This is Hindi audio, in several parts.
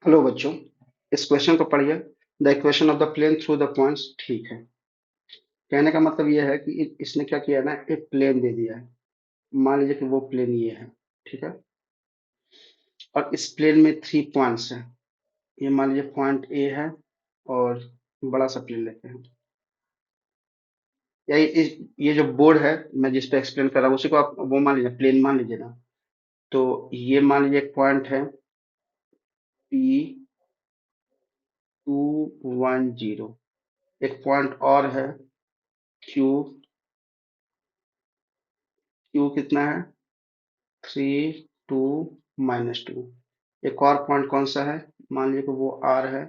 हेलो बच्चों, इस क्वेश्चन को पढ़िए। The equation of the plane through the points. ठीक है, कहने का मतलब ये है कि इसने क्या किया ना, एक प्लेन दे दिया है। मान लीजिए कि वो प्लेन ये है। ठीक है, और इस प्लेन में 3 पॉइंट्स हैं। ये मान लीजिए पॉइंट ए है, और बड़ा सा प्लेन लेते हैं। या ये जो बोर्ड है, मैं जिस पे एक्सप्लेन कर रहा हूँ उसी को आप वो मान लीजिए, प्लेन मान लीजिए ना। तो ये मान लीजिए एक पॉइंट है P210। एक पॉइंट और है क्यू। क्यू कितना है? 3 2 -2। एक और पॉइंट कौन सा है? मान लीजिए कि वो आर है।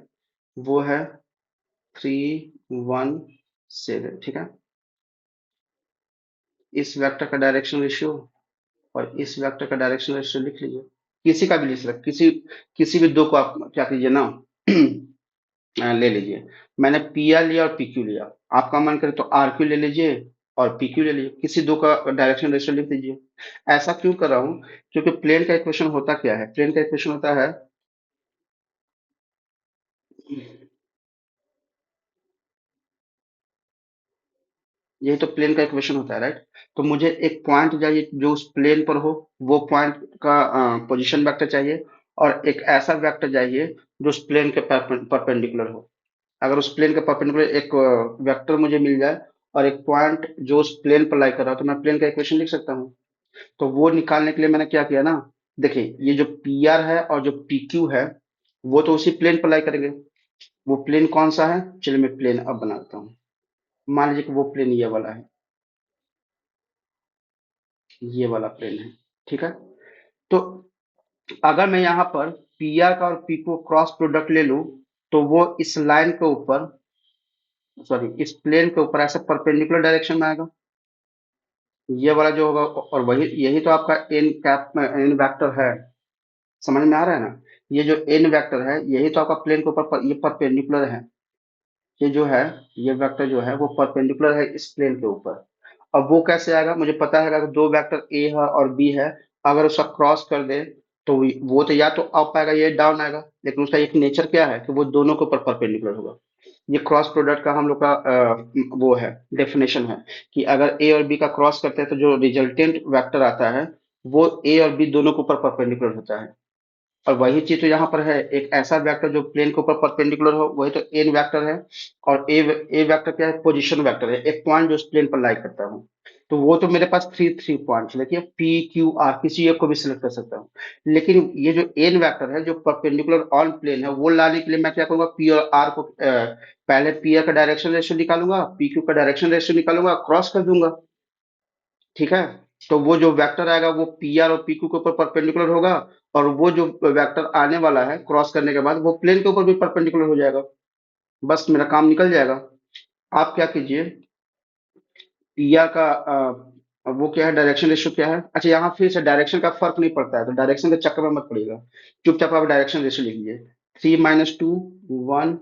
वो है 3 1 7। ठीक है, इस वेक्टर का डायरेक्शन रेशियो और इस वेक्टर का डायरेक्शन रेशियो लिख लीजिए। किसी का भी लिख सकते, किसी भी दो को आप क्या कीजिए ना ले लीजिए। मैंने पी आर लिया और पी क्यू लिया। आपका मन करे तो आर क्यू ले लीजिए और पी क्यू ले लीजिए। किसी दो का डायरेक्शन रेशियो लिख दीजिए। ऐसा क्यों कर रहा हूँ? क्योंकि प्लेन का इक्वेशन होता क्या है? प्लेन का इक्वेशन होता है, यही तो प्लेन का इक्वेशन होता है, राइट? तो मुझे एक पॉइंट चाहिए जो उस प्लेन पर हो। वो पॉइंट का पोजीशन वेक्टर चाहिए, और एक ऐसा वेक्टर चाहिए जो उस प्लेन के परपेंडिकुलर हो। अगर उस प्लेन के परपेंडिकुलर एक वेक्टर मुझे मिल जाए और एक पॉइंट जो उस प्लेन पर लाई कर रहा हो, तो मैं प्लेन का इक्वेशन लिख सकता हूँ। तो वो निकालने के लिए मैंने क्या किया ना, देखिए ये जो पी आर है और जो पी क्यू है, वो तो उसी प्लेन पर लाई करेंगे। वो प्लेन कौन सा है? चलिए मैं प्लेन अब बनाता हूँ। मान लीजिए कि वो प्लेन ये वाला है। ये वाला प्लेन है। ठीक है, तो अगर मैं यहाँ पर पी आर का और पी को क्रॉस प्रोडक्ट ले लूं, तो वो इस लाइन के ऊपर, सॉरी इस प्लेन के ऊपर ऐसे परपेंडिकुलर डायरेक्शन में आएगा। ये वाला जो होगा, और वही यही तो आपका एन कैप एन वेक्टर है। समझ में आ रहा है ना? ये जो एन वेक्टर है, यही तो आपका प्लेन के ऊपर ये परपेंडिकुलर है। ये जो है, ये वेक्टर जो है वो परपेंडिकुलर है इस प्लेन के ऊपर। अब वो कैसे आएगा? मुझे पता है, अगर दो वेक्टर ए है और बी है, अगर उसका क्रॉस कर दे तो वो तो या तो अप आएगा या डाउन आएगा, लेकिन उसका एक नेचर क्या है कि वो दोनों के ऊपर परपेंडिकुलर होगा। ये क्रॉस प्रोडक्ट का हम लोग का वो है, डेफिनेशन है, कि अगर ए और बी का क्रॉस करते हैं तो जो रिजल्टेंट वेक्टर आता है, वो ए और बी दोनों के ऊपर परपेंडिकुलर होता है। और वही चीज तो यहाँ पर है, एक ऐसा वेक्टर जो प्लेन के ऊपर परपेंडिकुलर हो, वही तो एन वेक्टर है। और ए वेक्टर क्या है? पोजीशन वेक्टर है, एक पॉइंट जो उस प्लेन पर लाई करता हूँ। तो वो तो मेरे पास थ्री थ्री पॉइंट्स, देखिए पी क्यू आर, किसी एक को भी सिलेक्ट कर सकता हूँ। लेकिन ये जो एन वेक्टर है जो परपेंडिकुलर ऑन प्लेन है, वो लाने के लिए मैं क्या करूंगा? पी और आर को पहले पी आर का डायरेक्शन रेशियो निकालूंगा, पी क्यू का डायरेक्शन रेशियो निकालूंगा, क्रॉस कर दूंगा। ठीक है, तो वो जो वेक्टर आएगा वो पी आर और पी क्यू के ऊपर परपेंडिकुलर होगा, और वो जो वेक्टर आने वाला है क्रॉस करने के बाद, वो प्लेन के ऊपर भी परपेंडिकुलर हो जाएगा। बस मेरा काम निकल जाएगा। आप क्या कीजिए, पी आर का वो क्या है, डायरेक्शन रेशियो क्या है? अच्छा, यहाँ फिर से डायरेक्शन का फर्क नहीं पड़ता है, तो डायरेक्शन के चक्कर में मत पड़िएगा। चुपचाप आप डायरेक्शन रेशियो लिख लीजिए। 3 - 2 1,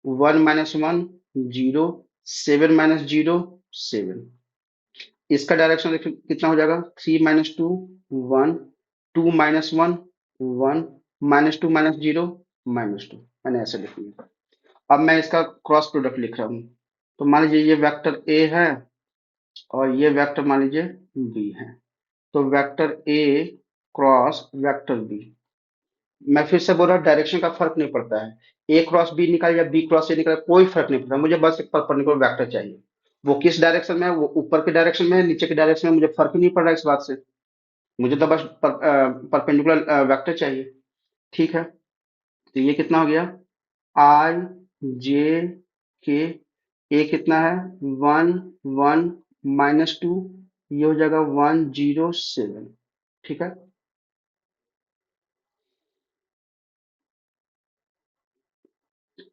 1 - 1 0, 7 - 0 7। इसका डायरेक्शन कितना हो जाएगा? 3 - 2 1, 2 - 1 1, -2 - 0 -2। मैंने ऐसे लिख लिया। अब मैं इसका क्रॉस प्रोडक्ट लिख रहा हूँ। तो मान लीजिए ये वेक्टर ए है, और ये वेक्टर मान लीजिए बी है। तो vector A cross vector B, मैं फिर से बोल रहा हूँ, डायरेक्शन का फर्क नहीं पड़ता है। ए क्रॉस बी निकाले या बी क्रॉस ए निकाले, कोई फर्क नहीं पड़ता, मुझे बस एक परपेंडिकुलर वेक्टर चाहिए। वो किस डायरेक्शन में है? वो ऊपर के डायरेक्शन में है, नीचे के डायरेक्शन में, मुझे फर्क ही नहीं पड़ रहा है इस बात से। मुझे तो बस परपेंडिकुलर वेक्टर चाहिए। ठीक है, तो ये कितना हो गया? आई जे के। ए कितना है? 1 1 - 2। ये हो जाएगा 1 0 7। ठीक है,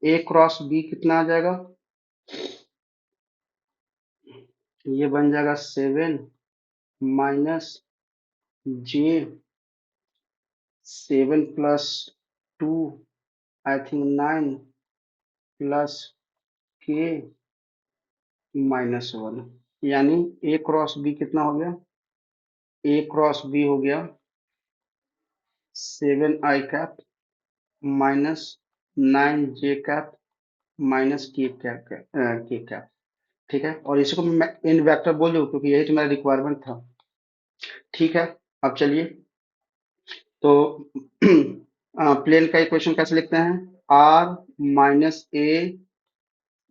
ए क्रॉस बी कितना आ जाएगा? ये बन जाएगा 7 - J। 7 + 2, I think 9, +K - 1। यानी ए क्रॉस बी कितना हो गया? ए क्रॉस बी हो गया 7 i cap minus 9 j cap minus के कैप। ठीक है, और इसी को मैं इन वेक्टर बोल दूं क्योंकि यही तो मेरा रिक्वायरमेंट था। ठीक है, अब चलिए, तो प्लेन का इक्वेशन कैसे लिखते हैं? R minus A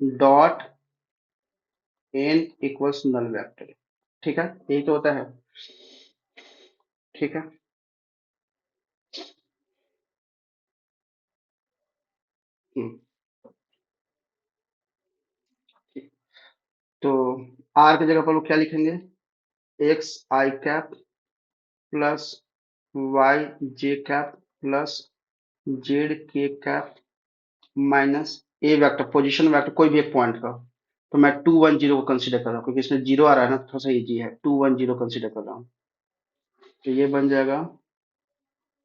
dot N equals null vector. ठीक है, यही तो होता है। ठीक है। हम्म, ठीक। तो आर की जगह पर लोग क्या लिखेंगे? एक्स आई कैप प्लस वाई जे कैप प्लस जेड के कैप माइनस ए वेक्टर, पोजीशन वेक्टर कोई भी एक पॉइंट का। तो मैं 2 1 0 को कंसीडर कर रहा हूँ क्योंकि इसमें जीरो आ रहा है ना, थोड़ा सा इजी है। 2 1 0 कंसीडर कर रहा हूँ। तो ये बन जाएगा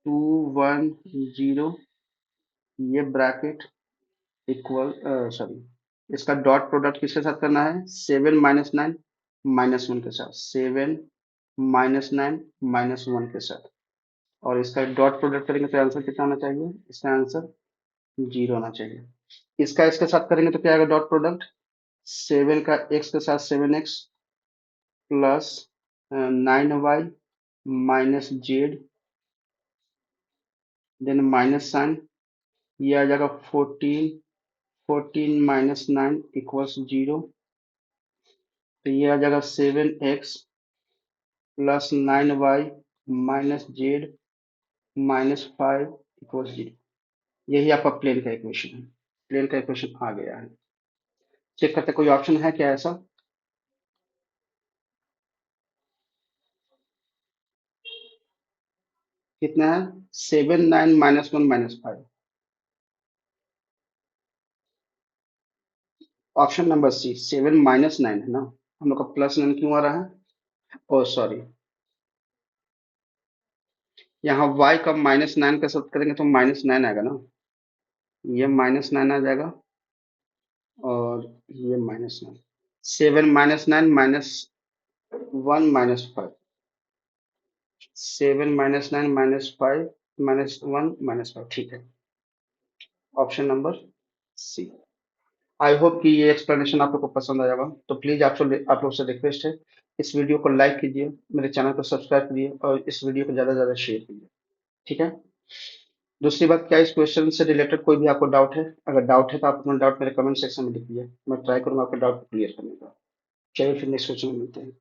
2 1 0, ये ब्रैकेट इक्वल, सॉरी, इसका डॉट प्रोडक्ट किसके साथ करना है? 7 - 9 - 1 के साथ, 7 - 9 - 1 के साथ। और इसका डॉट प्रोडक्ट करेंगे तो आंसर कितना आना चाहिए? इसका आंसर 0 आना चाहिए। इसका इसके साथ करेंगे तो क्या आएगा डॉट प्रोडक्ट? 7 का एक्स के साथ 7x plus 9y minus Z, then minus sine, ये आ जाएगा 14 - 9 - 1 तो ये आ जाएगा 7x plus 9y minus Z minus 5 = 0। यही आपका प्लेन का इक्वेशन है। प्लेन का इक्वेशन आ गया है। चेक करते कोई ऑप्शन है क्या ऐसा? कितना है? 7 - 9 - 1 - 5। ऑप्शन नंबर सी 7 - 9 है ना? हम लोग का प्लस 9 क्यों आ रहा है? ओ सॉरी, यहाँ y का -9 के साथ करेंगे तो -9 आएगा ना। ये -9 आ जाएगा और ये -9। 7 - 9 - 1 - 5। 7 - 9 - 5 - 1 - 5, ठीक है। Option number C. I hope कि ये एक्सप्लेनेशन आप लोग को पसंद आएगा। तो प्लीज आप लोग से रिक्वेस्ट है, इस वीडियो को लाइक कीजिए, मेरे चैनल को सब्सक्राइब करिए और इस वीडियो को ज्यादा से ज्यादा शेयर कीजिए। ठीक है। दूसरी बात, क्या इस क्वेश्चन से रिलेटेड कोई भी आपको डाउट है? अगर डाउट है तो आप अपना डाउट मेरे कमेंट सेक्शन में लिख दीजिए, मैं ट्राई करूंगा आपके डाउट को क्लियर करने का। चलिए फिर नेक्स्ट क्वेश्चन में मिलते हैं।